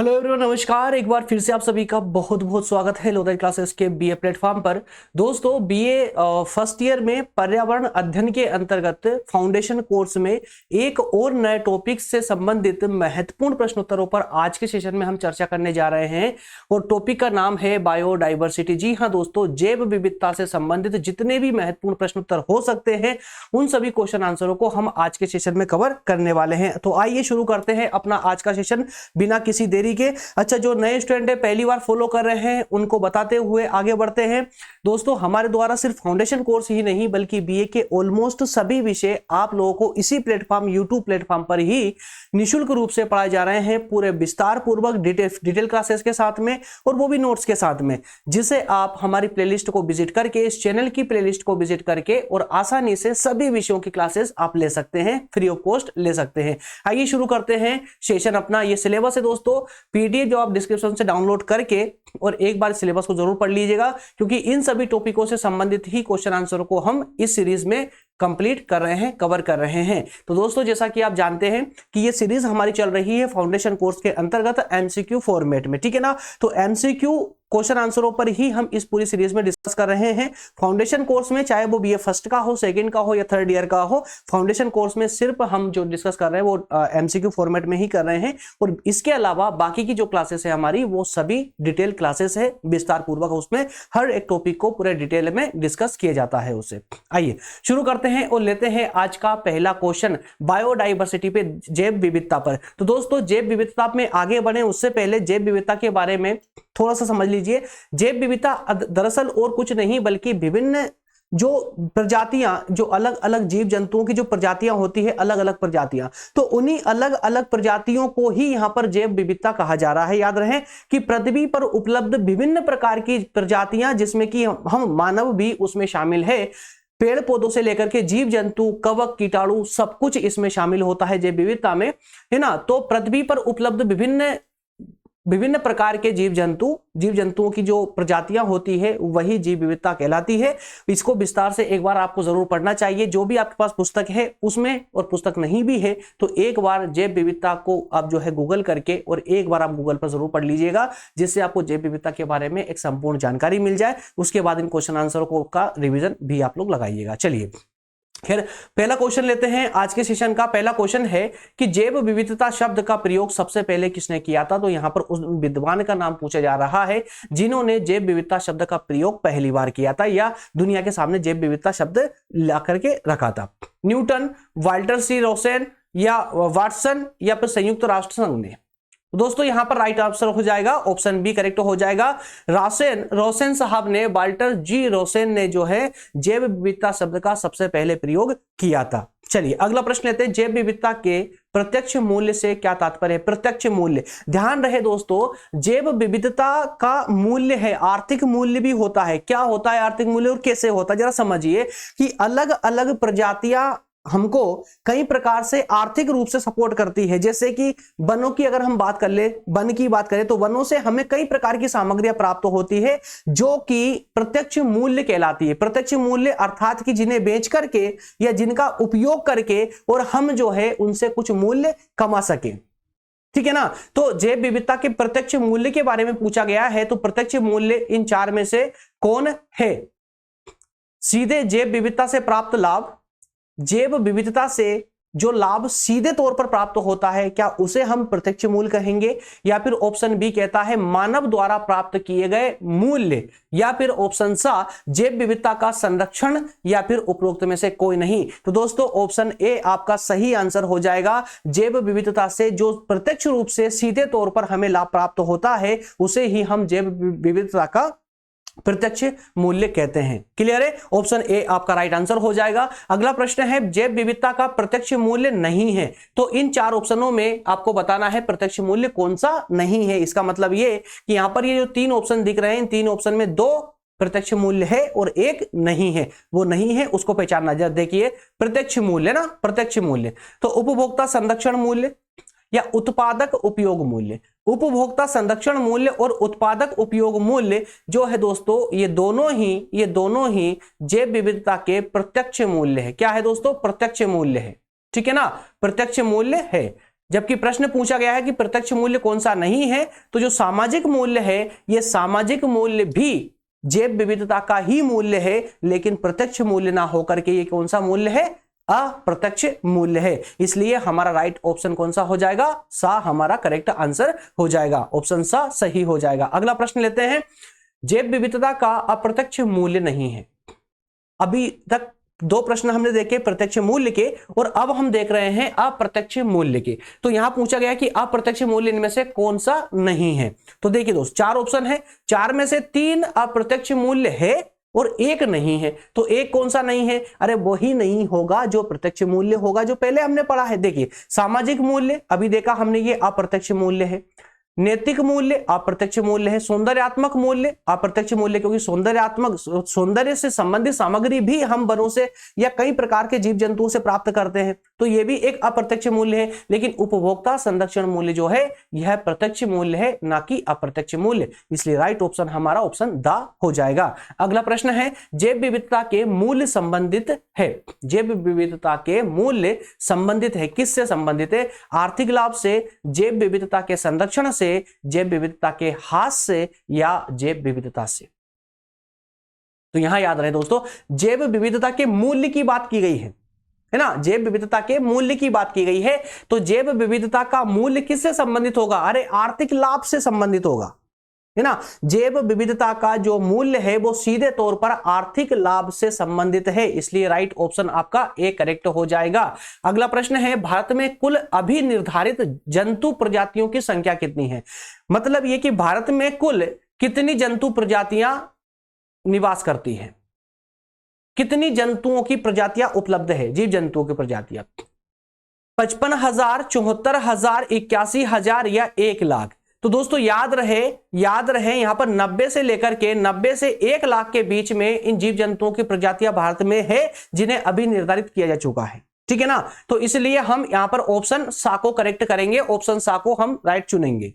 Hello everyone, नमस्कार। एक बार फिर से आप सभी का बहुत बहुत स्वागत है लोधर क्लासेस के बीए प्लेटफॉर्म पर। दोस्तों, बीए फर्स्ट ईयर में पर्यावरण अध्ययन के अंतर्गत फाउंडेशन कोर्स में एक और नए टॉपिक से संबंधित महत्वपूर्ण प्रश्नोत्तरों पर आज के सेशन में हम चर्चा करने जा रहे हैं और टॉपिक का नाम है बायोडाइवर्सिटी। जी हाँ दोस्तों, जैव विविधता से संबंधित जितने भी महत्वपूर्ण प्रश्नोत्तर हो सकते हैं उन सभी क्वेश्चन आंसरों को हम आज के सेशन में कवर करने वाले हैं। तो आइए शुरू करते हैं अपना आज का सेशन बिना किसी देरी के। अच्छा, जो नए स्टूडेंट है पहली बार फॉलो कर रहे हैं उनको बताते हुए आगे बढ़ते हैं। दोस्तों, हमारे द्वारा सिर्फ फाउंडेशन कोर्स ही नहीं बल्कि बीए के ऑलमोस्ट सभी विषय आप लोगों को इसी प्लेटफॉर्म यूट्यूब प्लेटफॉर्म पर ही निःशुल्क रूप से पढ़ाए जा रहे हैं, पूरे विस्तार पूर्वक डिटेल क्लासेस के साथ में और वो भी नोट्स के साथ में, जिसे आप हमारी प्लेलिस्ट को विजिट करके, इस चैनल की प्लेलिस्ट को विजिट करके और आसानी से सभी विषयों की क्लासेस आप ले सकते हैं, फ्री ऑफ कॉस्ट ले सकते हैं। आइए शुरू करते हैं सेशन अपना। ये सिलेबस है दोस्तों, पीडीएफ जो आप डिस्क्रिप्शन से डाउनलोड करके और एक बार सिलेबस को जरूर पढ़ लीजिएगा, क्योंकि इन सभी टॉपिकों से संबंधित ही क्वेश्चन आंसर को हम इस सीरीज में कंप्लीट कर रहे हैं, कवर कर रहे हैं। तो दोस्तों, जैसा कि आप जानते हैं कि ये सीरीज हमारी चल रही है फाउंडेशन कोर्स के अंतर्गत एमसीक्यू फॉर्मेट में, ठीक है ना। तो एमसीक्यू क्वेश्चन आंसरों पर ही हम इस पूरी सीरीज में डिस्कस कर रहे हैं। फाउंडेशन कोर्स में चाहे वो बीए फर्स्ट का हो, सेकंड का हो या थर्ड ईयर का हो, फाउंडेशन कोर्स में सिर्फ हम जो डिस्कस कर रहे हैं वो एमसीक्यू फॉर्मेट में ही कर रहे हैं। और इसके अलावा बाकी की जो क्लासेस है हमारी, वो सभी डिटेल क्लासेस है, विस्तार पूर्वक उसमें हर एक टॉपिक को पूरे डिटेल में डिस्कस किया जाता है उसे। आइए शुरू करते हैं और लेते हैं आज का पहला क्वेश्चन बायोडाइवर्सिटी पे, जैव विविधता पर। तो दोस्तों, जैव विविधता में आगे बढ़े उससे पहले जैव विविधता के बारे में थोड़ा सा समझ लीजिए। जैव विविधता दरअसल और कुछ नहीं बल्कि विभिन्न जो प्रजातियां, जो अलग अलग जीव जंतुओं की जो प्रजातियां होती है, अलग अलग प्रजातियां, तो उन्हीं अलग अलग प्रजातियों को ही यहां पर जैव विविधता कहा जा रहा है। याद रहे कि पृथ्वी पर उपलब्ध विभिन्न प्रकार की प्रजातियां, जिसमें कि हम मानव भी उसमें शामिल है, पेड़ पौधों से लेकर के जीव जंतु, कवक, कीटाणु, सब कुछ इसमें शामिल होता है जैव विविधता में, है ना। तो पृथ्वी पर उपलब्ध विभिन्न प्रकार के जीव जंतुओं की जो प्रजातियां होती है वही जीव विविधता कहलाती है। इसको विस्तार से एक बार आपको जरूर पढ़ना चाहिए, जो भी आपके पास पुस्तक है उसमें, और पुस्तक नहीं भी है तो एक बार जैव विविधता को आप जो है गूगल करके और एक बार आप गूगल पर जरूर पढ़ लीजिएगा, जिससे आपको जैव विविधता के बारे में एक संपूर्ण जानकारी मिल जाए। उसके बाद इन क्वेश्चन आंसरों का रिविजन भी आप लोग लगाइएगा। चलिए, खैर पहला क्वेश्चन लेते हैं आज के सेशन का। पहला क्वेश्चन है कि जैव विविधता शब्द का प्रयोग सबसे पहले किसने किया था। तो यहां पर उस विद्वान का नाम पूछा जा रहा है जिन्होंने जैव विविधता शब्द का प्रयोग पहली बार किया था या दुनिया के सामने जैव विविधता शब्द ला करके रखा था। न्यूटन, वाल्टर सी रोसेन या वाटसन या फिर संयुक्त राष्ट्र संघ ने। दोस्तों, यहां पर राइट आंसर हो जाएगा ऑप्शन बी करेक्ट हो जाएगा। रोसेन साहब ने, वाल्टर जी रोसेन ने जो है जैव विविधता शब्द का सबसे पहले प्रयोग किया था। चलिए अगला प्रश्न लेते हैं। जैव विविधता के प्रत्यक्ष मूल्य से क्या तात्पर्य है। प्रत्यक्ष मूल्य, ध्यान रहे दोस्तों, जैव विविधता का मूल्य है, आर्थिक मूल्य भी होता है। क्या होता है आर्थिक मूल्य और कैसे होता है, जरा समझिए कि अलग अलग प्रजातियां हमको कई प्रकार से आर्थिक रूप से सपोर्ट करती है। जैसे कि वनों की अगर हम बात कर ले, वन की बात करें तो वनों से हमें कई प्रकार की सामग्रियां प्राप्त होती है जो कि प्रत्यक्ष मूल्य कहलाती है। प्रत्यक्ष मूल्य अर्थात कि जिन्हें बेच करके या जिनका उपयोग करके और हम जो है उनसे कुछ मूल्य कमा सके, ठीक है ना। तो जैव विविधता के प्रत्यक्ष मूल्य के बारे में पूछा गया है, तो प्रत्यक्ष मूल्य इन चार में से कौन है। सीधे जैव विविधता से प्राप्त लाभ, जैव विविधता से जो लाभ सीधे तौर पर प्राप्त होता है, क्या उसे हम प्रत्यक्ष मूल्य कहेंगे, या फिर ऑप्शन बी कहता है मानव द्वारा प्राप्त किए गए मूल्य, या फिर ऑप्शन सा जैव विविधता का संरक्षण, या फिर उपरोक्त में से कोई नहीं। तो दोस्तों, ऑप्शन ए आपका सही आंसर हो जाएगा। जैव विविधता से जो प्रत्यक्ष रूप से सीधे तौर पर हमें लाभ प्राप्त होता है उसे ही हम जैव विविधता का प्रत्यक्ष मूल्य कहते हैं। क्लियर है, ऑप्शन ए आपका राइट आंसर हो जाएगा। अगला प्रश्न है, जैव विविधता का प्रत्यक्ष मूल्य नहीं है, तो इन चार ऑप्शनों में आपको बताना है प्रत्यक्ष मूल्य कौन सा नहीं है। इसका मतलब ये कि यहां पर ये जो तीन ऑप्शन दिख रहे हैं, इन तीन ऑप्शन में दो प्रत्यक्ष मूल्य है और एक नहीं है। वो नहीं है उसको पहचानना। जरा देखिए, प्रत्यक्ष मूल्य ना, प्रत्यक्ष मूल्य तो उपभोक्ता संरक्षण मूल्य या उत्पादक उपयोग मूल्य। उपभोक्ता संरक्षण मूल्य और उत्पादक उपयोग मूल्य जो है दोस्तों, ये दोनों ही जैव विविधता के प्रत्यक्ष मूल्य है। क्या है दोस्तों, प्रत्यक्ष मूल्य है, ठीक है ना, प्रत्यक्ष मूल्य है। जबकि प्रश्न पूछा गया है कि प्रत्यक्ष मूल्य कौन सा नहीं है, तो जो सामाजिक मूल्य है ये सामाजिक मूल्य भी जैव विविधता का ही मूल्य है, लेकिन प्रत्यक्ष मूल्य ना होकर के ये कौन सा मूल्य है, अप्रत्यक्ष मूल्य है। इसलिए हमारा राइट ऑप्शन कौन सा हो जाएगा, सा हमारा करेक्ट आंसर हो जाएगा, ऑप्शन सा सही हो जाएगा। अगला प्रश्न लेते हैं, जैव विविधता का अप्रत्यक्ष मूल्य नहीं है। अभी तक दो प्रश्न हमने देखे प्रत्यक्ष मूल्य के, और अब हम देख रहे हैं अप्रत्यक्ष मूल्य के। तो यहां पूछा गया कि अप्रत्यक्ष मूल्य इनमें से कौन सा नहीं है। तो देखिए दोस्त, 4 ऑप्शन है, 4 में से 3 अप्रत्यक्ष मूल्य है और 1 नहीं है। तो 1 कौन सा नहीं है, अरे वही नहीं होगा जो प्रत्यक्ष मूल्य होगा, जो पहले हमने पढ़ा है। देखिए सामाजिक मूल्य अभी देखा हमने, ये अप्रत्यक्ष मूल्य है। नैतिक मूल्य अप्रत्यक्ष मूल्य है। सौंदर्यात्मक मूल्य अप्रत्यक्ष मूल्य, क्योंकि सौंदर्य से संबंधित सामग्री भी हम वनों से या कई प्रकार के जीव जंतुओं से प्राप्त करते हैं, तो यह भी एक अप्रत्यक्ष मूल्य है। लेकिन उपभोक्ता संरक्षण मूल्य जो है यह प्रत्यक्ष मूल्य है, ना कि अप्रत्यक्ष मूल्य। इसलिए राइट ऑप्शन हमारा ऑप्शन द हो जाएगा। अगला प्रश्न है, जैव विविधता के मूल्य संबंधित है। जैव विविधता के मूल्य संबंधित है, किससे संबंधित है, आर्थिक लाभ से, जैव विविधता के संरक्षण से, जैव विविधता के ह्रास से, या जैव विविधता से। तो यहां याद रहे दोस्तों, जैव विविधता के मूल्य की बात की गई है ना, जैव विविधता के मूल्य की बात की गई है। तो जैव विविधता का मूल्य किससे संबंधित होगा, अरे आर्थिक लाभ से संबंधित होगा, है ना। जैव विविधता का जो मूल्य है वो सीधे तौर पर आर्थिक लाभ से संबंधित है, इसलिए राइट ऑप्शन आपका ए करेक्ट हो जाएगा। अगला प्रश्न है, भारत में कुल अभी निर्धारित जंतु प्रजातियों की संख्या कितनी है। मतलब ये कि भारत में कुल कितनी जंतु प्रजातियां निवास करती हैं, कितनी जंतुओं की प्रजातियां उपलब्ध है, जीव जंतुओं की प्रजातियां 55,000, 74,000, 81,000 या 1 लाख। तो दोस्तों याद रहे यहां पर 90 से लेकर के 90 से 1 लाख के बीच में इन जीव जंतुओं की प्रजातियां भारत में है जिन्हें अभी निर्धारित किया जा चुका है, ठीक है ना। तो इसलिए हम यहां पर ऑप्शन सा को करेक्ट करेंगे, ऑप्शन सा को हम राइट चुनेंगे,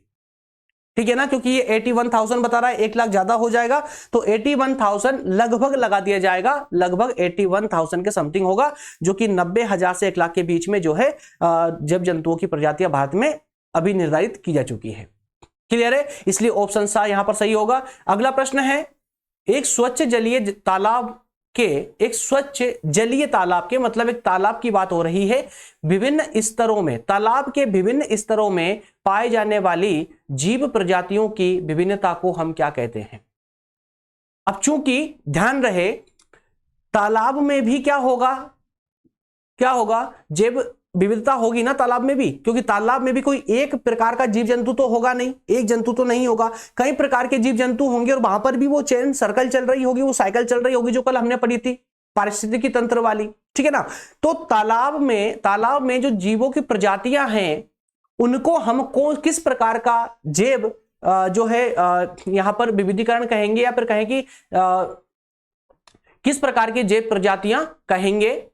ठीक है ना, क्योंकि ये 81,000 बता रहा है, 1 लाख ज्यादा हो जाएगा, तो 81,000 लगभग लगा दिया जाएगा, लगभग 81,000 के समथिंग होगा, जो कि 90,000 से 1 लाख के बीच में जो है जब जंतुओं की प्रजातियां भारत में अभी निर्धारित की जा चुकी है। क्लियर है, इसलिए ऑप्शन सा यहां पर सही होगा। अगला प्रश्न है, एक स्वच्छ जलीय तालाब के मतलब एक तालाब की बात हो रही है, विभिन्न स्तरों में, तालाब के विभिन्न स्तरों में पाए जाने वाली जीव प्रजातियों की विभिन्नता को हम क्या कहते हैं। अब चूंकि ध्यान रहे, तालाब में भी क्या होगा जैव विविधता होगी ना तालाब में भी, क्योंकि तालाब में भी कोई एक प्रकार का जीव जंतु तो होगा नहीं, एक जंतु तो नहीं होगा, कई प्रकार के जीव जंतु होंगे, और वहां पर भी वो चेन सर्कल चल रही होगी, वो साइकिल चल रही होगी, जो कल हमने पढ़ी थी पारिस्थितिकी तंत्र वाली, ठीक है ना। तो तालाब में जो जीवों की प्रजातियां हैं उनको हम किस प्रकार का जैव जो है यहां पर विविधीकरण कहेंगे, या फिर कहें कि किस प्रकार की जैव प्रजातियां कहेंगे,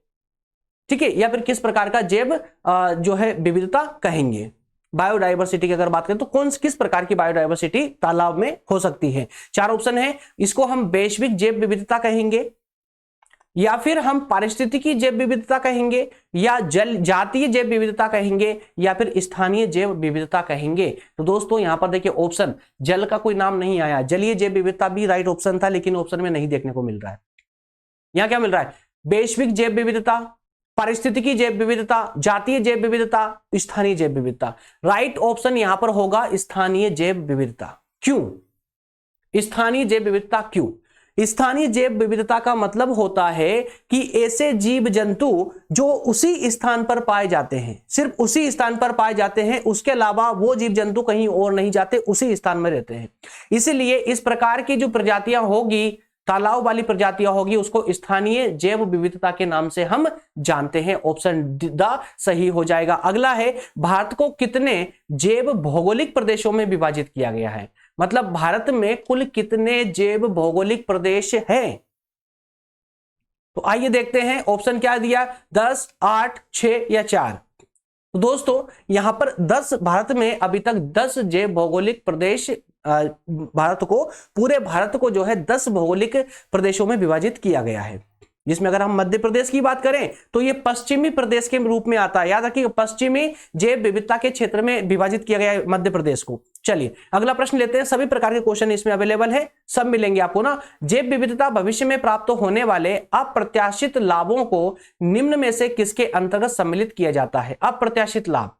ठीक है, या फिर किस प्रकार का जैव जो है विविधता कहेंगे। बायोडायवर्सिटी की अगर बात करें तो किस प्रकार की बायोडायवर्सिटी तालाब में हो सकती है। 4 ऑप्शन है, इसको हम वैश्विक जैव विविधता कहेंगे, या फिर हम पारिस्थितिकी जैव विविधता कहेंगे, या जातीय जैव विविधता कहेंगे, या फिर स्थानीय जैव विविधता कहेंगे। तो दोस्तों यहां पर देखिए ऑप्शन जल का कोई नाम नहीं आया, जलीय जैव विविधता भी राइट ऑप्शन था, लेकिन ऑप्शन में नहीं देखने को मिल रहा है। यहां क्या मिल रहा है, वैश्विक जैव विविधता, पारिस्थितिकी जैव विविधता, जातीय जैव विविधता, स्थानीय जैव विविधता। राइट ऑप्शन यहां पर होगा स्थानीय जैव विविधता। क्यों स्थानीय जैव विविधता, क्यों स्थानीय जैव विविधता का मतलब होता है कि ऐसे जीव जंतु जो उसी स्थान पर पाए जाते हैं, सिर्फ उसी स्थान पर पाए जाते हैं, उसके अलावा वो जीव जंतु कहीं और नहीं जाते, उसी स्थान में रहते हैं। इसीलिए इस प्रकार की जो प्रजातियां होगी, तालाब वाली प्रजातियां होगी, उसको स्थानीय जैव विविधता के नाम से हम जानते हैं। ऑप्शन द सही हो जाएगा। अगला है, भारत को कितने जैव भौगोलिक प्रदेशों में विभाजित किया गया है। मतलब भारत में कुल कितने जैव भौगोलिक प्रदेश हैं। तो आइए देखते हैं, ऑप्शन क्या दिया, 10, 8, 6 या 4। तो दोस्तों यहां पर 10, भारत में अभी तक 10 जैव भौगोलिक प्रदेश, पूरे भारत को जो है 10 भौगोलिक प्रदेशों में विभाजित किया गया है। जिसमें अगर हम मध्य प्रदेश की बात करें तो ये पश्चिमी प्रदेश के रूप में आता है। याद रखिए, पश्चिमी जैव विविधता के क्षेत्र में विभाजित किया गया है मध्य प्रदेश को। चलिए अगला प्रश्न लेते हैं। सभी प्रकार के क्वेश्चन इसमें अवेलेबल है, सब मिलेंगे आपको ना। जैव विविधता भविष्य में प्राप्त होने वाले अप्रत्याशित लाभों को निम्न में से किसके अंतर्गत सम्मिलित किया जाता है? अप्रत्याशित लाभ।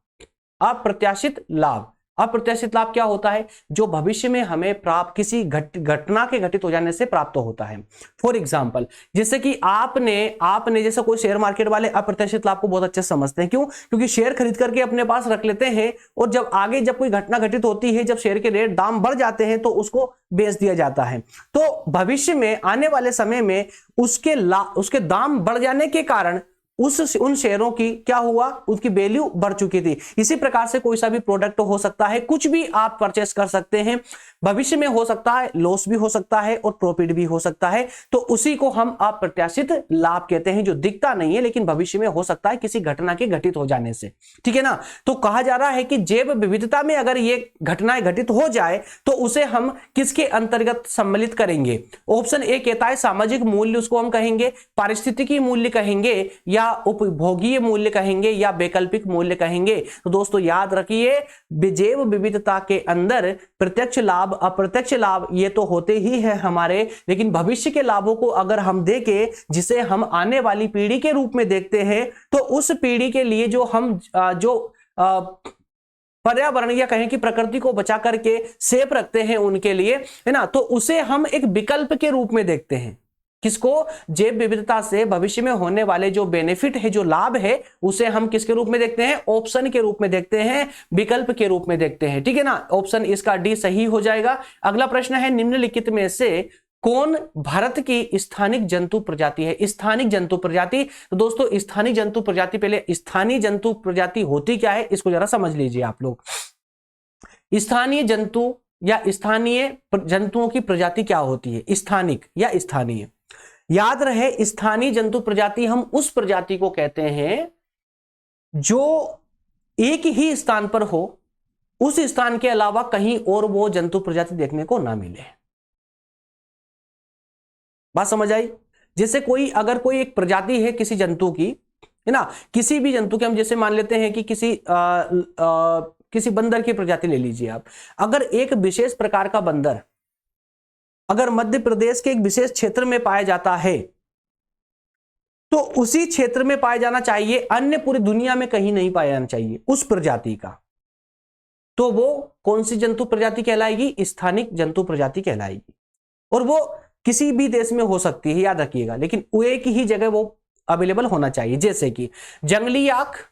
अप्रत्याशित लाभ, अप्रत्याशित लाभ क्या होता है? जो भविष्य में हमें प्राप्त किसी घटना के घटित हो जाने से प्राप्त होता है। फॉर एग्जाम्पल, जैसे कि आपने जैसे कोई शेयर मार्केट वाले अप्रत्याशित लाभ को बहुत अच्छे समझते हैं। क्यों? क्योंकि शेयर खरीद करके अपने पास रख लेते हैं और जब आगे जब कोई घटना घटित होती है, जब शेयर के रेट दाम बढ़ जाते हैं तो उसको बेच दिया जाता है। तो भविष्य में आने वाले समय में उसके दाम बढ़ जाने के कारण उन शेयरों की क्या हुआ, उसकी वैल्यू बढ़ चुकी थी। इसी प्रकार से कोई सा भी प्रोडक्ट हो सकता है, कुछ भी आप परचेस कर सकते हैं, भविष्य में हो सकता है लॉस भी हो सकता है और प्रॉफिट भी हो सकता है। तो उसी को हम अप्रत्याशित लाभ कहते हैं, जो दिखता नहीं है लेकिन भविष्य में हो सकता है किसी घटना के घटित हो जाने से। ठीक है ना? तो कहा जा रहा है कि जैव विविधता में अगर ये घटनाएं घटित हो जाए तो उसे हम किसके अंतर्गत सम्मिलित करेंगे? ऑप्शन ए कहता है सामाजिक मूल्य, उसको हम कहेंगे, पारिस्थितिकी मूल्य कहेंगे, या उपभोगीय मूल्य कहेंगे, या वैकल्पिक मूल्य कहेंगे। तो दोस्तों याद रखिए, जैव विविधता के अंदर प्रत्यक्ष लाभ, अप्रत्यक्ष लाभ ये तो होते ही है हमारे, लेकिन भविष्य के लाभों को अगर हम देखें, जिसे हम आने वाली पीढ़ी के रूप में देखते हैं, तो उस पीढ़ी के लिए जो हम पर्यावरण या कहें कि प्रकृति को बचा करके सेफ रखते हैं उनके लिए, है ना, तो उसे हम एक विकल्प के रूप में देखते हैं। किसको? जैव विविधता से भविष्य में होने वाले जो बेनिफिट है, जो लाभ है, उसे हम किसके रूप में देखते हैं? ऑप्शन के रूप में देखते हैं, विकल्प के रूप में देखते हैं। ठीक है ना? ऑप्शन इसका डी सही हो जाएगा। अगला प्रश्न है, निम्नलिखित में से कौन भारत की स्थानिक जंतु प्रजाति है? स्थानिक जंतु प्रजाति। तो दोस्तों स्थानिक जंतु प्रजाति, पहले स्थानीय जंतु प्रजाति होती क्या है इसको जरा समझ लीजिए आप लोग। स्थानीय जंतु या स्थानीय जंतुओं की प्रजाति क्या होती है? स्थानिक या स्थानीय। याद रहे, स्थानीय जंतु प्रजाति हम उस प्रजाति को कहते हैं जो एक ही स्थान पर हो, उस स्थान के अलावा कहीं और वो जंतु प्रजाति देखने को ना मिले। बात समझ आई? जैसे अगर कोई एक प्रजाति है किसी जंतु की, है ना, किसी भी जंतु के, हम जैसे मान लेते हैं कि किसी बंदर की प्रजाति ले लीजिए आप। अगर एक विशेष प्रकार का बंदर अगर मध्य प्रदेश के एक विशेष क्षेत्र में पाया जाता है, तो उसी क्षेत्र में पाया जाना चाहिए, अन्य पूरी दुनिया में कहीं नहीं पाया जाना चाहिए उस प्रजाति का। तो वो कौन सी जंतु प्रजाति कहलाएगी? स्थानिक जंतु प्रजाति कहलाएगी। और वो किसी भी देश में हो सकती है, याद रखिएगा, लेकिन एक ही जगह वो अवेलेबल होना चाहिए। जैसे कि जंगली आंख,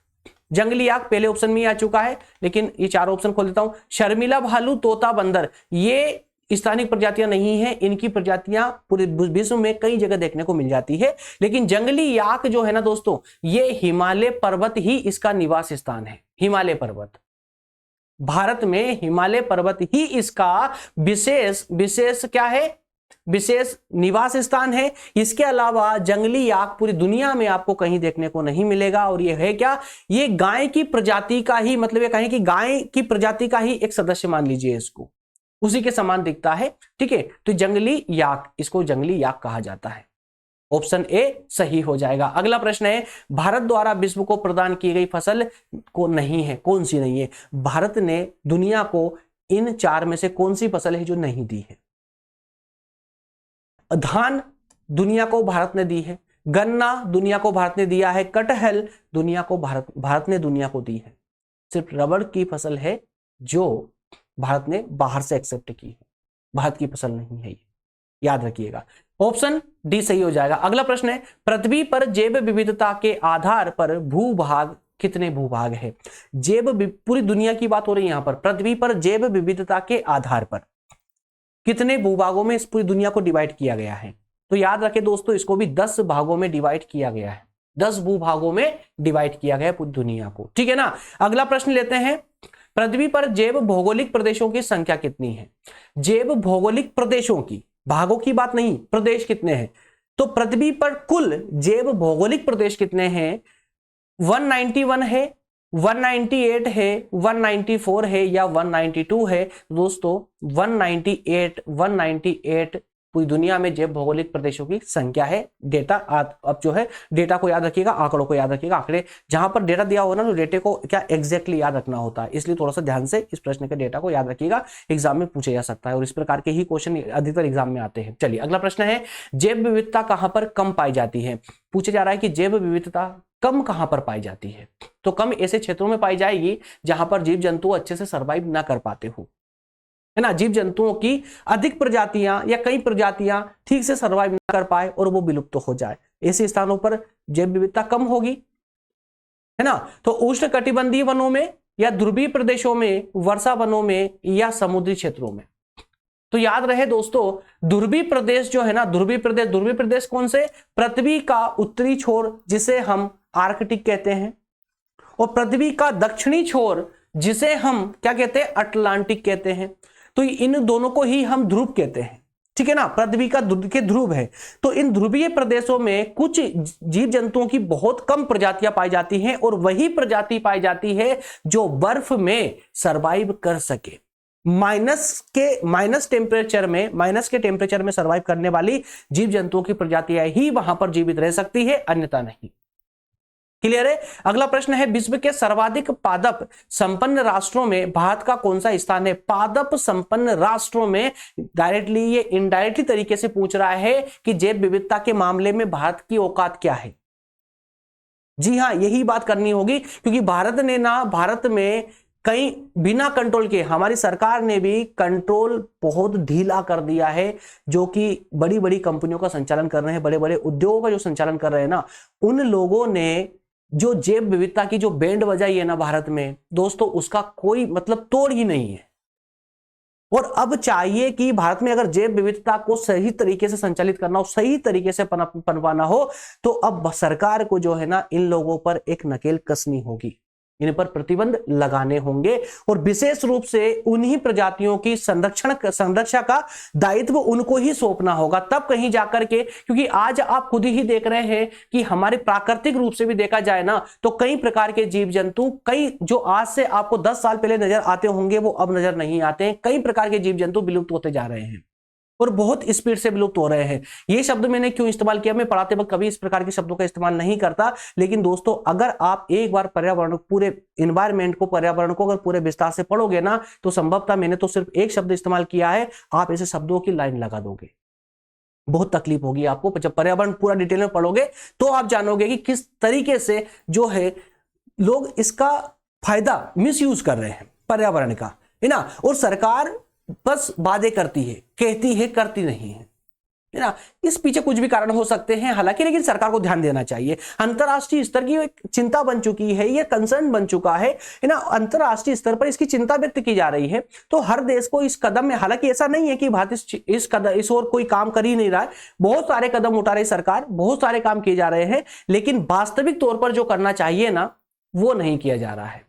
जंगली आंख पहले ऑप्शन में आ चुका है, लेकिन ये चार ऑप्शन खोल देता हूं। शर्मिला भालू, तोता बंदर, ये स्थानिक प्रजातियां नहीं है, इनकी प्रजातियां पूरे विश्व में कई जगह देखने को मिल जाती है। लेकिन जंगली याक जो है ना दोस्तों, ये हिमालय पर्वत ही इसका निवास स्थान है। हिमालय पर्वत, भारत में हिमालय पर्वत ही इसका विशेष क्या है? विशेष निवास स्थान है। इसके अलावा जंगली याक पूरी दुनिया में आपको कहीं देखने को नहीं मिलेगा। और ये है क्या? ये गाय की प्रजाति का ही, मतलब ये कहें कि गाय की प्रजाति का ही एक सदस्य मान लीजिए इसको, उसी के समान दिखता है। ठीक है, तो जंगली याक, इसको जंगली याक कहा जाता है। ऑप्शन ए सही हो जाएगा। अगला प्रश्न है, भारत द्वारा विश्व को प्रदान की गई फसल को नहीं है, कौन सी नहीं है? भारत ने दुनिया को इन चार में से कौन सी फसल है जो नहीं दी है? धान दुनिया को भारत ने दी है, गन्ना दुनिया को भारत ने दिया है, कटहल दुनिया को भारत ने दुनिया को दी है। सिर्फ रबड़ की फसल है जो भारत ने बाहर से एक्सेप्ट की है, भारत की फसल नहीं है ये, याद रखिएगा। ऑप्शन डी सही हो जाएगा। अगला प्रश्न है, पृथ्वी पर जैव विविधता के आधार पर भूभाग कितने भूभाग है? पूरी दुनिया की बात हो रही है यहां पर। पृथ्वी पर जैव विविधता के आधार पर कितने भूभागों में इस पूरी दुनिया को डिवाइड किया गया है? तो याद रखें दोस्तों, इसको भी 10 भागों में डिवाइड किया गया है। 10 भूभागों में डिवाइड किया गया पूरी दुनिया को। ठीक है ना? अगला प्रश्न लेते हैं, पृथ्वी पर जैव भौगोलिक प्रदेशों की संख्या कितनी है? जैव भौगोलिक प्रदेशों की, भागों की बात नहीं, प्रदेश कितने हैं? तो पृथ्वी पर कुल जैव भौगोलिक प्रदेश कितने हैं? 191 है, 198 है, 194 है या 192 है? दोस्तों 198 पूरी दुनिया में जैव भौगोलिक प्रदेशों की संख्या है। डेटा अब जो है डेटा को याद रखिएगा, आंकड़ों को याद रखिएगा। आंकड़े जहां पर डेटा दिया हो ना तो डेटे को क्या एग्जैक्टली याद रखना होता है, इसलिए थोड़ा सा ध्यान से इस प्रश्न के डेटा को याद रखिएगा, एग्जाम में पूछा जा सकता है और इस प्रकार के ही क्वेश्चन अधिकतर एग्जाम में आते हैं। चलिए अगला प्रश्न है, जैव विविधता कहां पर कम पाई जाती है। पूछा जा रहा है कि जैव विविधता कम कहां पर पाई जाती है, तो कम ऐसे क्षेत्रों में पाई जाएगी जहां पर जीव जंतु अच्छे से सर्वाइव ना कर पाते हो, है ना। जीव जंतुओं की अधिक प्रजातियां या कई प्रजातियां ठीक से सर्वाइव ना कर पाए और वो विलुप्त हो जाए, ऐसे स्थानों पर जैव विविधता कम होगी, है ना। तो उष्णकटिबंधीय वनों में या ध्रुवीय प्रदेशों में, वर्षा वनों में या समुद्री क्षेत्रों में। तो याद रहे दोस्तों, ध्रुवीय प्रदेश जो है ना, ध्रुवीय प्रदेश कौन से, पृथ्वी का उत्तरी छोर जिसे हम आर्कटिक कहते हैं, और पृथ्वी का दक्षिणी छोर जिसे हम क्या कहते हैं, अटलांटिक कहते हैं। तो इन दोनों को ही हम ध्रुव कहते हैं, ठीक है ना। पृथ्वी का के ध्रुव है, तो इन ध्रुवीय प्रदेशों में कुछ जीव जंतुओं की बहुत कम प्रजातियां पाई जाती हैं और वही प्रजाति पाई जाती है जो बर्फ में सरवाइव कर सके। माइनस के टेम्परेचर में सरवाइव करने वाली जीव जंतुओं की प्रजातियां ही वहां पर जीवित रह सकती है, अन्यथा नहीं। क्लियर है। अगला प्रश्न है, विश्व के सर्वाधिक पादप संपन्न राष्ट्रों में भारत का कौन सा स्थान है। पादप संपन्न राष्ट्रों में डायरेक्टली ये इनडायरेक्टली तरीके से पूछ रहा है कि जैव विविधता के मामले में भारत की औकात क्या है। जी हां, यही बात करनी होगी, क्योंकि भारत में कई बिना कंट्रोल के, हमारी सरकार ने भी कंट्रोल बहुत ढीला कर दिया है, जो कि बड़ी बड़ी कंपनियों का संचालन कर रहे हैं, बड़े बड़े उद्योगों का जो संचालन कर रहे हैं ना, उन लोगों ने जो जैव विविधता की जो बैंड बजाई है ना भारत में दोस्तों, उसका कोई मतलब तोड़ ही नहीं है। और अब चाहिए कि भारत में अगर जैव विविधता को सही तरीके से संचालित करना हो, सही तरीके से पनपाना हो, तो अब सरकार को जो है ना इन लोगों पर एक नकेल कसनी होगी, इन पर प्रतिबंध लगाने होंगे और विशेष रूप से उन्हीं प्रजातियों की संरक्षा का दायित्व उनको ही सौंपना होगा, तब कहीं जाकर के। क्योंकि आज आप खुद ही देख रहे हैं कि हमारे प्राकृतिक रूप से भी देखा जाए ना तो कई प्रकार के जीव जंतु, कई जो आज से आपको 10 साल पहले नजर आते होंगे वो अब नजर नहीं आते हैं। कई प्रकार के जीव जंतु विलुप्त होते जा रहे हैं और बहुत स्पीड से विलुप्त हो रहे हैं। ये शब्द मैंने क्यों इस्तेमाल किया, मैं पढ़ाते वक्त कभी इस प्रकार के शब्दों का इस्तेमाल नहीं करता, लेकिन दोस्तों अगर आप एक बार पर्यावरण, पूरे एनवायरनमेंट को, पर्यावरण को अगर पूरे विस्तार से पढ़ोगे ना तो संभवतः मैंने तो सिर्फ एक शब्द इस्तेमाल किया है, आप ऐसे शब्दों की लाइन लगा दोगे, बहुत तकलीफ होगी आपको। जब पर्यावरण पूरा डिटेल में पढ़ोगे तो आप जानोगे कि किस तरीके से जो है लोग इसका फायदा मिसयूज कर रहे हैं पर्यावरण का, है ना। और सरकार बस वादे करती है, कहती है, करती नहीं है ना। इस पीछे कुछ भी कारण हो सकते हैं हालांकि, लेकिन सरकार को ध्यान देना चाहिए। अंतरराष्ट्रीय स्तर की एक चिंता बन चुकी है, ये कंसर्न बन चुका है ना। अंतरराष्ट्रीय स्तर पर इसकी चिंता व्यक्त की जा रही है, तो हर देश को इस कदम में, हालांकि ऐसा नहीं है कि भारत इस ओर कोई काम कर ही नहीं रहा है, बहुत सारे कदम उठा रही सरकार, बहुत सारे काम किए जा रहे हैं, लेकिन वास्तविक तौर पर जो करना चाहिए ना वो नहीं किया जा रहा है।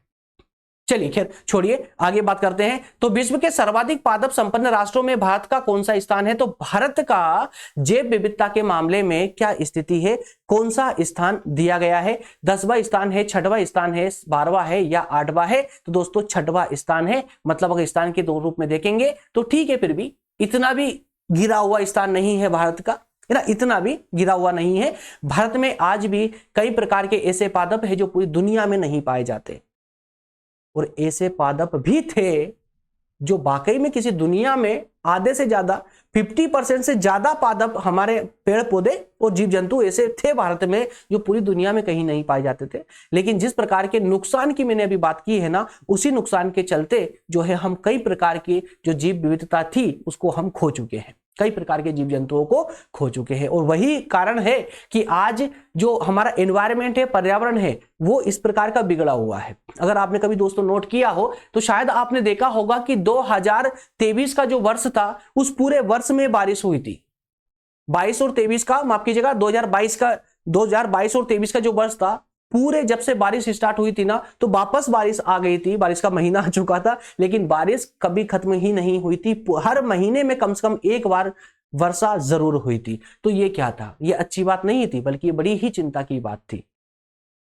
चलिए खैर छोड़िए, आगे बात करते हैं। तो विश्व के सर्वाधिक पादप संपन्न राष्ट्रों में भारत का कौन सा स्थान है। तो भारत का जैव विविधता के मामले में क्या स्थिति है, कौन सा स्थान दिया गया है। 10वां स्थान है, 6वां स्थान है, 12वां है या 8वां है। तो दोस्तों 6वां स्थान है, मतलब अगर स्थान के दो रूप में देखेंगे तो ठीक है, फिर भी इतना भी गिरा हुआ स्थान नहीं है भारत का, है ना, इतना भी गिरा हुआ नहीं है। भारत में आज भी कई प्रकार के ऐसे पादप है जो पूरी दुनिया में नहीं पाए जाते, और ऐसे पादप भी थे जो वाकई में किसी दुनिया में आधे से ज्यादा 50% से ज्यादा पादप, हमारे पेड़ पौधे और जीव जंतु ऐसे थे भारत में जो पूरी दुनिया में कहीं नहीं पाए जाते थे। लेकिन जिस प्रकार के नुकसान की मैंने अभी बात की है ना, उसी नुकसान के चलते जो है हम कई प्रकार की जो जीव विविधता थी उसको हम खो चुके हैं, कई प्रकार के जीव जंतुओं को खो चुके हैं। और वही कारण है कि आज जो हमारा एनवायरनमेंट है, पर्यावरण है, वो इस प्रकार का बिगड़ा हुआ है। अगर आपने कभी दोस्तों नोट किया हो तो शायद आपने देखा होगा कि 2023 का जो वर्ष था उस पूरे वर्ष में बारिश हुई थी। 22 और 23 का, माफ कीजिएगा, 2022 और 23 का जो वर्ष था, पूरे जब से बारिश स्टार्ट हुई थी ना तो वापस बारिश आ गई थी, बारिश का महीना आ चुका था, लेकिन बारिश कभी खत्म ही नहीं हुई थी। हर महीने में कम से कम एक बार वर्षा जरूर हुई थी। तो ये क्या था, ये अच्छी बात नहीं थी, बल्कि ये बड़ी ही चिंता की बात थी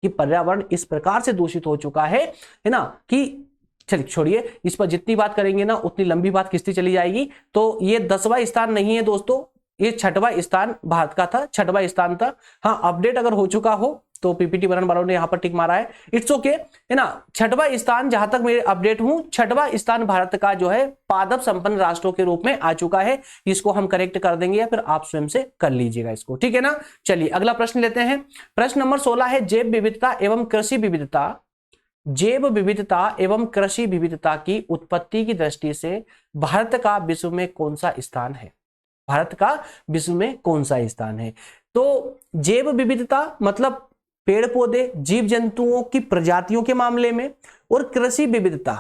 कि पर्यावरण इस प्रकार से दूषित हो चुका है ना, कि चलिए छोड़िए, इस पर जितनी बात करेंगे ना उतनी लंबी बात खिंचती चली जाएगी। तो ये 10वां स्थान नहीं है दोस्तों, ये 6वां स्थान भारत का था, 6वां स्थान था। हाँ, अपडेट अगर हो चुका हो तो पीपीटी बनाने वालों ने यहाँ पर टिक मारा है, इट्स ओके, है ना। 6वां स्थान, जहां तक मैं अपडेट हूं, 6वां स्थान भारत का जो है पादप संपन्न राष्ट्रों के रूप में आ चुका है। इसको हम करेक्ट कर देंगे या फिर आप स्वयं से कर लीजिएगा इसको, ठीक है ना। चलिए अगला प्रश्न लेते हैं। प्रश्न नंबर 16 है, जैव विविधता एवं कृषि विविधता, जैव विविधता एवं कृषि विविधता की उत्पत्ति की दृष्टि से भारत का विश्व में कौन सा स्थान है? भारत का विश्व में कौन सा स्थान है? तो जैव विविधता मतलब पेड़ पौधे, जीव जंतुओं की प्रजातियों के मामले में, और कृषि विविधता,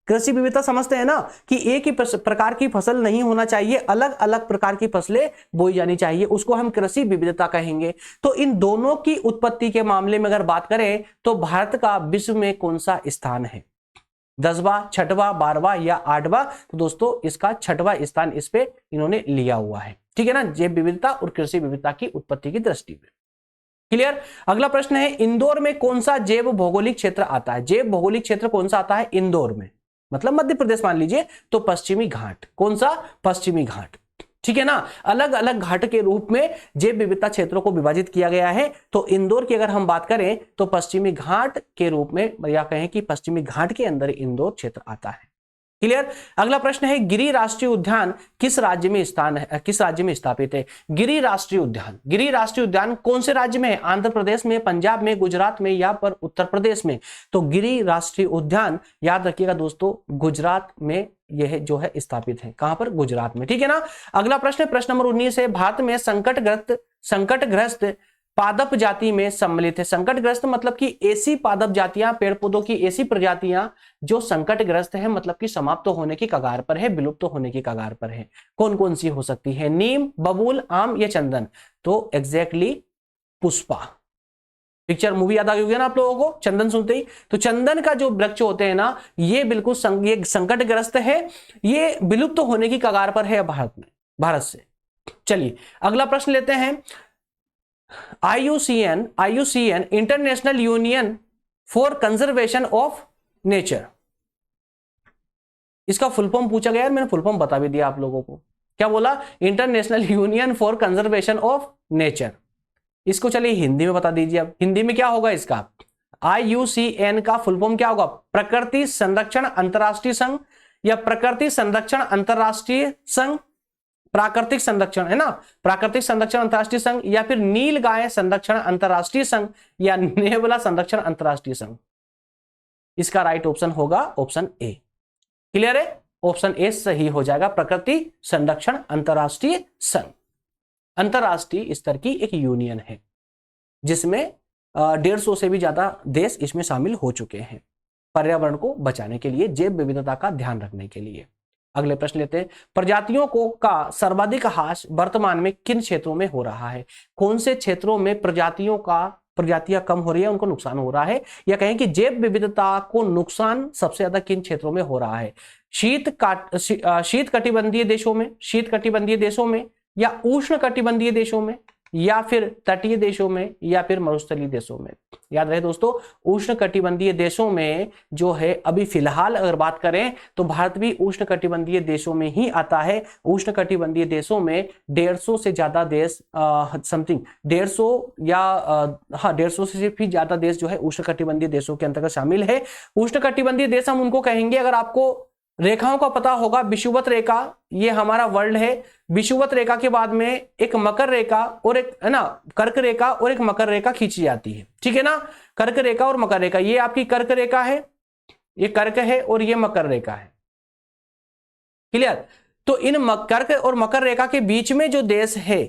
कृषि विविधता समझते हैं ना कि एक ही प्रकार की फसल नहीं होना चाहिए, अलग अलग प्रकार की फसलें बोई जानी चाहिए, उसको हम कृषि विविधता कहेंगे। तो इन दोनों की उत्पत्ति के मामले में अगर बात करें तो भारत का विश्व में कौन सा स्थान है? 10वां, 6वां, 12वां या 8वां? तो दोस्तों इसका 6वां स्थान इस पे इन्होंने लिया हुआ है, ठीक है ना, जैव विविधता और कृषि विविधता की उत्पत्ति की दृष्टि में। क्लियर। अगला प्रश्न है, इंदौर में कौन सा जैव भौगोलिक क्षेत्र आता है? जैव भौगोलिक क्षेत्र कौन सा आता है इंदौर में? मतलब मध्य प्रदेश मान लीजिए, तो पश्चिमी घाट। कौन सा? पश्चिमी घाट, ठीक है ना। अलग अलग घाट के रूप में जैव विविधता क्षेत्रों को विभाजित किया गया है। तो इंदौर की अगर हम बात करें तो पश्चिमी घाट के रूप में, या कहें कि पश्चिमी घाट के अंदर इंदौर क्षेत्र आता है। क्लियर। अगला प्रश्न है, गिरि राष्ट्रीय उद्यान किस राज्य में किस राज्य में स्थापित है? गिरि राष्ट्रीय उद्यान, गिरि राष्ट्रीय उद्यान कौन से राज्य में है? आंध्र प्रदेश में, पंजाब में, गुजरात में या पर उत्तर प्रदेश में? तो गिरि राष्ट्रीय उद्यान याद रखिएगा दोस्तों, गुजरात में यह जो है स्थापित है। कहां पर? गुजरात में, ठीक है ना। अगला प्रश्न, प्रश्न नंबर 19 है, भारत में संकटग्रस्त पादप जाति में सम्मिलित है। संकटग्रस्त मतलब कि ऐसी पादप जातियां, पेड़ पौधों की ऐसी प्रजातियां जो संकटग्रस्त है, मतलब कि समाप्त होने की कगार पर है, विलुप्त होने की कगार पर है। कौन कौन सी हो सकती है? नीम, बबूल, आम या चंदन? तो एग्जैक्टली पुष्पा। पिक्चर मूवी याद आ गई होगी ना आप लोगों को, चंदन सुनते ही। तो चंदन का जो वृक्ष होते हैं ना, ये बिल्कुल ये संकटग्रस्त है, ये विलुप्त होने की कगार पर है भारत से। चलिए अगला प्रश्न लेते हैं। IUCN international union for conservation of nature, इसका फुल फॉर्म पूछा गया है, मैंने फुल फॉर्म बता भी दिया आप लोगों को। क्या बोला? International union for conservation of nature. इसको चलिए हिंदी में बता दीजिए। अब हिंदी में क्या होगा इसका? IUCN का फुल फॉर्म क्या होगा? प्रकृति संरक्षण अंतरराष्ट्रीय संघ, या प्रकृति संरक्षण अंतरराष्ट्रीय संघ, प्राकृतिक संरक्षण है ना, प्राकृतिक संरक्षण अंतरराष्ट्रीय संघ, या फिर नीलगाय संरक्षण अंतरराष्ट्रीय संघ, या नेवला संरक्षण अंतरराष्ट्रीय संघ। इसका राइट ऑप्शन होगा ऑप्शन ए। क्लियर है? ऑप्शन ए सही हो जाएगा, प्रकृति संरक्षण अंतरराष्ट्रीय संघ। अंतरराष्ट्रीय स्तर की एक यूनियन है जिसमें 150 से भी ज्यादा देश इसमें शामिल हो चुके हैं, पर्यावरण को बचाने के लिए, जैव विविधता का ध्यान रखने के लिए। अगले प्रश्न लेते हैं। प्रजातियों का सर्वाधिक ह्रास वर्तमान में किन क्षेत्रों में हो रहा है? कौन से क्षेत्रों में प्रजातियां कम हो रही है, उनको नुकसान हो रहा है, या कहें कि जैव विविधता को नुकसान सबसे ज्यादा किन क्षेत्रों में हो रहा है? शीत कटिबंधीय देशों में, या उष्ण कटिबंधीय देशों में, या फिर तटीय देशों में, या फिर मरुस्थलीय देशों में? याद रहे दोस्तों, उष्ण कटिबंधीय देशों में जो है, अभी फिलहाल अगर बात करें तो भारत भी उष्ण कटिबंधीय देशों में ही आता है। उष्ण कटिबंधीय देशों में 150 से ज्यादा देश, समथिंग 150 या 150 से भी ज्यादा देश जो है उष्ण कटिबंधीय देशों के अंतर्गत शामिल है। उष्ण कटिबंधीय देश हम उनको कहेंगे, अगर आपको रेखाओं का पता होगा, विषुवत रेखा ये हमारा वर्ल्ड है, विषुवत रेखा के बाद में एक मकर रेखा और एक है ना कर्क रेखा और एक मकर रेखा खींची जाती है, ठीक है ना। कर्क रेखा और मकर रेखा, ये आपकी कर्क रेखा है, ये कर्क है और ये मकर रेखा है। क्लियर? तो इन कर्क और मकर रेखा के बीच में जो देश है,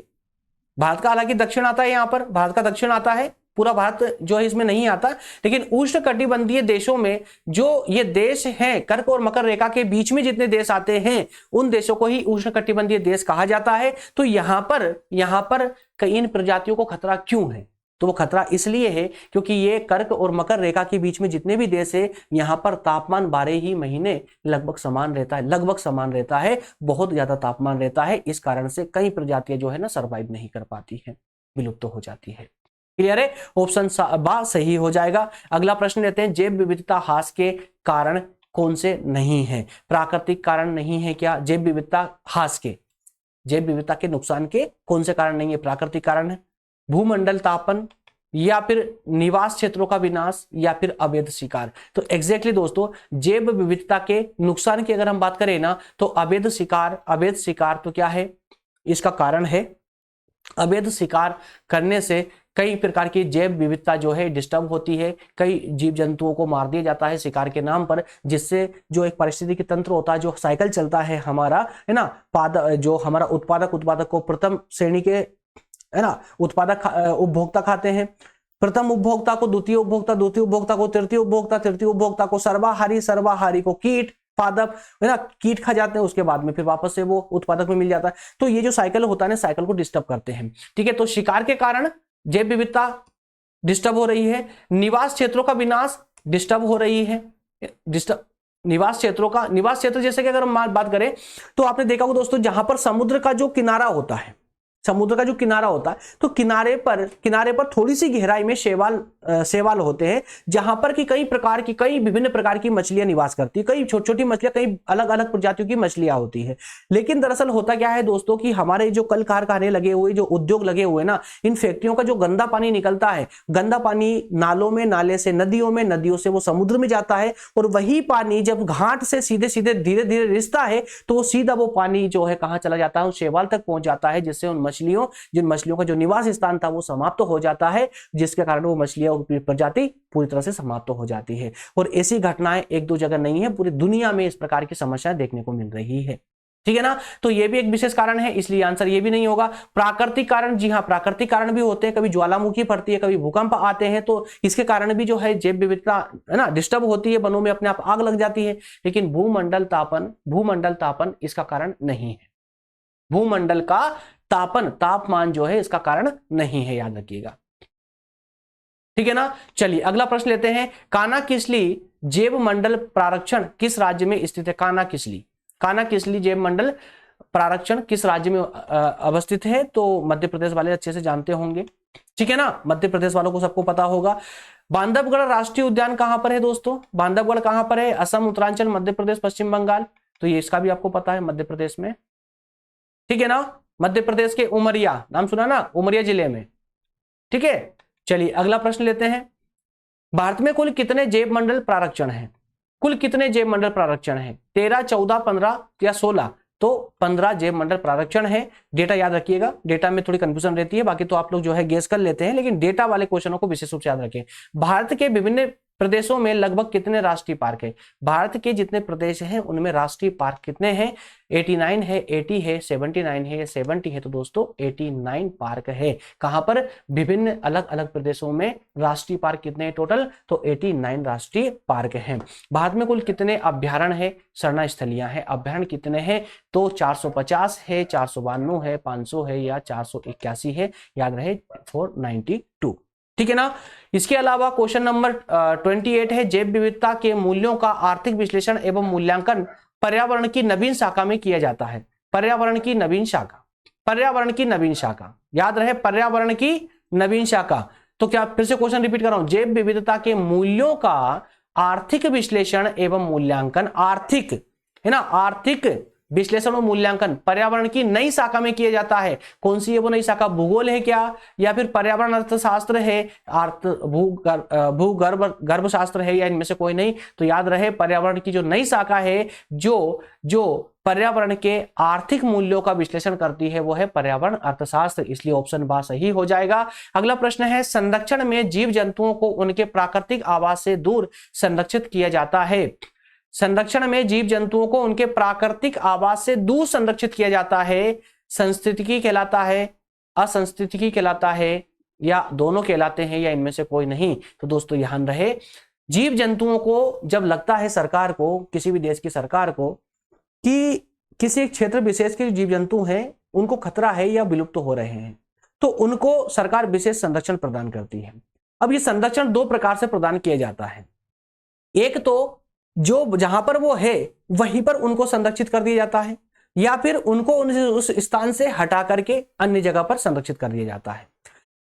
भारत का हालांकि दक्षिण आता है, यहां पर भारत का दक्षिण आता है, पूरा भारत जो है इसमें नहीं आता, लेकिन उष्ण कटिबंधीय देशों में जो ये देश हैं, कर्क और मकर रेखा के बीच में जितने देश आते हैं, उन देशों को ही उष्ण कटिबंधीय देश कहा जाता है। तो यहां पर कई इन प्रजातियों को खतरा क्यों है? तो वो खतरा इसलिए है क्योंकि ये कर्क और मकर रेखा के बीच में जितने भी देश है, यहां पर तापमान 12 ही महीने लगभग समान रहता है, बहुत ज्यादा तापमान रहता है। इस कारण से कई प्रजातियां जो है ना सर्वाइव नहीं कर पाती है, विलुप्त हो जाती है। क्लियर है? ऑप्शन बा सही हो जाएगा। अगला प्रश्न लेते हैं। जैव विविधता ह्रास के कारण कौन से नहीं है? प्राकृतिक कारण नहीं है क्या जैव विविधता ह्रास के? जैव विविधता के नुकसान के कौन से कारण नहीं है? प्राकृतिक कारण है, भूमंडल तापन, या फिर निवास क्षेत्रों का विनाश, या फिर अवैध शिकार। तो एग्जैक्टली दोस्तों जैव विविधता के नुकसान की अगर हम बात करें ना तो अवैध शिकार तो क्या है? इसका कारण है अवैध शिकार करने से कई प्रकार की जैव विविधता जो है डिस्टर्ब होती है, कई जीव जंतुओं को मार दिया जाता है शिकार के नाम पर, जिससे जो एक पारिस्थितिकी तंत्र होता है, जो साइकिल चलता है हमारा, है ना, जो हमारा उत्पादक को प्रथम श्रेणी के, है ना, उपभोक्ता खाते हैं, प्रथम उपभोक्ता को द्वितीय उपभोक्ता, द्वितीय उपभोक्ता को तृतीय उपभोक्ता, तृतीय उपभोक्ता को सर्वाहारी को कीट पादप, है ना, कीट खा जाते हैं, उसके बाद में फिर वापस से वो उत्पादक में मिल जाता है। तो ये जो साइकिल होता है ना, साइकिल को डिस्टर्ब करते हैं। ठीक है, तो शिकार के कारण जैव विविधता डिस्टर्ब हो रही है, निवास क्षेत्रों का विनाश डिस्टर्ब हो रही है, निवास क्षेत्र जैसे कि अगर हम बात करें तो आपने देखा होगा दोस्तों, जहां पर समुद्र का जो किनारा होता है, तो किनारे पर थोड़ी सी गहराई में शैवाल होते हैं, जहां पर कि कई विभिन्न प्रकार की मछलियां निवास करती है, कई छोटी छोटी मछलियां, कई अलग अलग प्रजातियों की मछलियां होती है। लेकिन दरअसल होता क्या है दोस्तों कि हमारे जो कल कारखाने लगे हुए, जो उद्योग लगे हुए ना, इन फैक्ट्रियों का जो गंदा पानी निकलता है, गंदा पानी नालों में, नाले से नदियों में, नदियों से वो समुद्र में जाता है, और वही पानी जब घाट से सीधे सीधे धीरे धीरे रिसता है तो वो सीधा वो पानी जो है कहां चला जाता है? उन शैवाल तक पहुंच जाता है, जिससे जिन मछलियों का जो निवास स्थान था वो समाप्त हो जाता है, जिसके कारण वो मछलियां प्रजाति पूरी तरह से समाप्त हो जाती है। और ऐसी घटनाएं एक दो जगह नहीं है, पूरी दुनिया में इस प्रकार की समस्याएं देखने को मिल रही है। ठीक है ना, तो ये भी एक विशेष कारण है, इसलिए आंसर ये भी नहीं होगा। प्राकृतिक कारण, जी हाँ, प्राकृतिक कारण भी होते हैं, कभी ज्वालामुखी फटती है, कभी भूकंप आते हैं, तो इसके कारण भी जो है जैव विविधता, है ना, डिस्टर्ब होती है, वनों में अपने आप आग लग जाती है। लेकिन भूमंडल तापन इसका कारण नहीं है। भूमंडल का तापमान जो है इसका कारण नहीं है, याद रखिएगा। ठीक है ना, चलिए अगला प्रश्न लेते हैं। कानाकिसली जैव मंडल प्रारक्षण किस राज्य में स्थित है? कानाकिसली जैव मंडल प्रारक्षण किस राज्य में अवस्थित है? तो मध्य प्रदेश वाले अच्छे से जानते होंगे। ठीक है ना, मध्य प्रदेश वालों को सबको पता होगा। बांधवगढ़ राष्ट्रीय उद्यान कहां पर है दोस्तों? बांधवगढ़ कहां पर है? असम, उत्तरांचल, मध्य प्रदेश, पश्चिम बंगाल। तो ये इसका भी आपको पता है, मध्य प्रदेश में। ठीक है ना, मध्य प्रदेश के उमरिया, नाम सुना ना, उमरिया जिले में। ठीक है, चलिए अगला प्रश्न लेते हैं। भारत में कुल कितने जैव मंडल प्रारक्षण हैं? कुल कितने जैव मंडल प्रारक्षण हैं? 13, 14, 15 या 16? तो 15 जैव मंडल प्रारक्षण है। डेटा याद रखिएगा, डेटा में थोड़ी कंफ्यूजन रहती है, बाकी तो आप लोग जो है गेस कर लेते हैं, लेकिन डेटा वाले क्वेश्चनों को विशेष रूप से याद रखें। भारत के विभिन्न प्रदेशों में लगभग कितने राष्ट्रीय पार्क है? भारत के जितने प्रदेश हैं उनमें राष्ट्रीय पार्क कितने हैं? 89 है, 80 है, 79 है या 70 है? तो दोस्तों 89 पार्क है। कहां पर? विभिन्न अलग अलग प्रदेशों में राष्ट्रीय पार्क कितने हैं टोटल? तो 89 राष्ट्रीय पार्क हैं। भारत में कुल कितने अभ्यारण्य है, शरण स्थलियां हैं? अभ्यारण्य कितने हैं? तो 450 है, 452 है, 500 है या 481 है? याद रहे 492। ठीक है ना, इसके अलावा क्वेश्चन नंबर 28 है, जैव विविधता के मूल्यों का आर्थिक विश्लेषण एवं मूल्यांकन पर्यावरण की नवीन शाखा में किया जाता है। पर्यावरण की नवीन शाखा, याद रहे, पर्यावरण की नवीन शाखा। तो क्या, फिर से क्वेश्चन रिपीट कर रहा हूं, जैव विविधता के मूल्यों का आर्थिक विश्लेषण एवं मूल्यांकन, आर्थिक, है ना, आर्थिक विश्लेषण और मूल्यांकन पर्यावरण की नई शाखा में किया जाता है। कौन सी है वो नई शाखा? भूगोल है क्या, या फिर पर्यावरण अर्थशास्त्र है, भूगर्भ शास्त्र है, या इनमें से कोई नहीं? तो याद रहे पर्यावरण की जो नई शाखा है जो पर्यावरण के आर्थिक मूल्यों का विश्लेषण करती है वो है पर्यावरण अर्थशास्त्र, इसलिए ऑप्शन बा सही हो जाएगा। अगला प्रश्न है, संरक्षण में जीव जंतुओं को उनके प्राकृतिक आवास से दूर संरक्षित किया जाता है। संरक्षण में जीव जंतुओं को उनके प्राकृतिक आवास से दूर संरक्षित किया जाता है। संस्थितिकी कहलाता है, असंस्थितिकी कहलाता है, या दोनों कहलाते हैं, या इनमें से कोई नहीं? तो दोस्तों ध्यान रहे, जीव जंतुओं को जब लगता है सरकार को, किसी भी देश की सरकार को, कि किसी क्षेत्र विशेष के जीव जंतु हैं उनको खतरा है या विलुप्त हो रहे हैं, तो उनको सरकार विशेष संरक्षण प्रदान करती है। अब ये संरक्षण दो प्रकार से प्रदान किया जाता है। एक तो जो जहां पर वो है वहीं पर उनको संरक्षित कर दिया जाता है, या फिर उनको उस स्थान से हटा करके अन्य जगह पर संरक्षित कर दिया जाता है।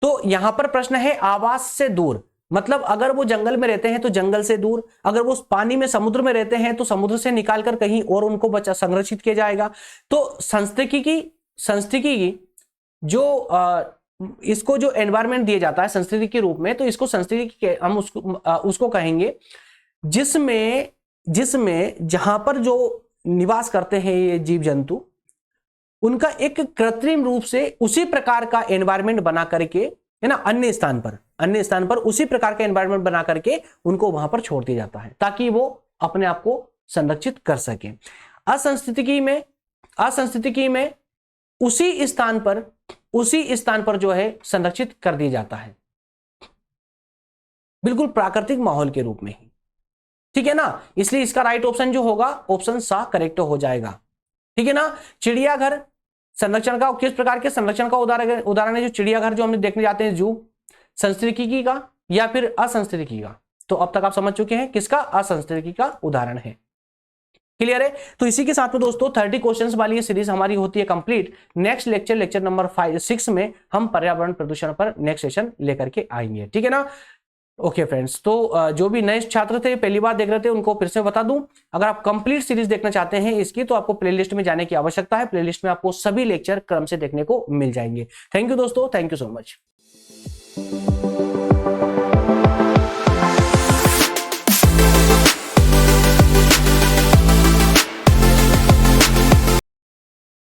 तो यहां पर प्रश्न है आवास से दूर, मतलब अगर वो जंगल में रहते हैं तो जंगल से दूर, अगर वो पानी में, समुद्र में रहते हैं तो समुद्र से निकालकर कहीं और उनको संरक्षित किया जाएगा। तो संस्थितिकी संस्थिति की जो इसको जो एनवायरनमेंट दिया जाता है संस्कृति के रूप में, तो इसको संस्कृति के हम उसको कहेंगे जिसमें जहां पर जो निवास करते हैं ये जीव जंतु, उनका एक कृत्रिम रूप से उसी प्रकार का एनवायरनमेंट बना करके, है ना, अन्य स्थान पर उसी प्रकार का एनवायरनमेंट बना करके उनको वहां पर छोड़ दिया जाता है ताकि वो अपने आप को संरक्षित कर सके। असंस्थितिकी में उसी स्थान पर जो है संरक्षित कर दिया जाता है, बिल्कुल प्राकृतिक माहौल के रूप में ही, ठीक है ना। इसलिए इसका राइट ऑप्शन जो होगा ऑप्शन सा करेक्ट हो जाएगा, ठीक है ना। चिड़ियाघर संरक्षण का, किस प्रकार के संरक्षण का उदाहरण है जो चिड़ियाघर जो हम देखने जाते हैं, जू, संस्कृतिकी का या फिर असंस्कृतिकी का। तो अब तक आप समझ चुके हैं किसका, असंस्कृतिकी का उदाहरण है। क्लियर है। तो इसी के साथ में दोस्तों 30 क्वेश्चंस वाली ये सीरीज हमारी होती है कंप्लीट। नेक्स्ट लेक्चर नंबर 6 में हम पर्यावरण प्रदूषण पर नेक्स्ट सेशन लेकर के आएंगे, ठीक है ना। ओके फ्रेंड्स, तो जो भी नए छात्र थे पहली बार देख रहे थे उनको फिर से बता दूं, अगर आप कंप्लीट सीरीज देखना चाहते हैं इसकी तो आपको प्लेलिस्ट में जाने की आवश्यकता है। प्लेलिस्ट में आपको सभी लेक्चर क्रम से देखने को मिल जाएंगे। थैंक यू दोस्तों, थैंक यू सो मच।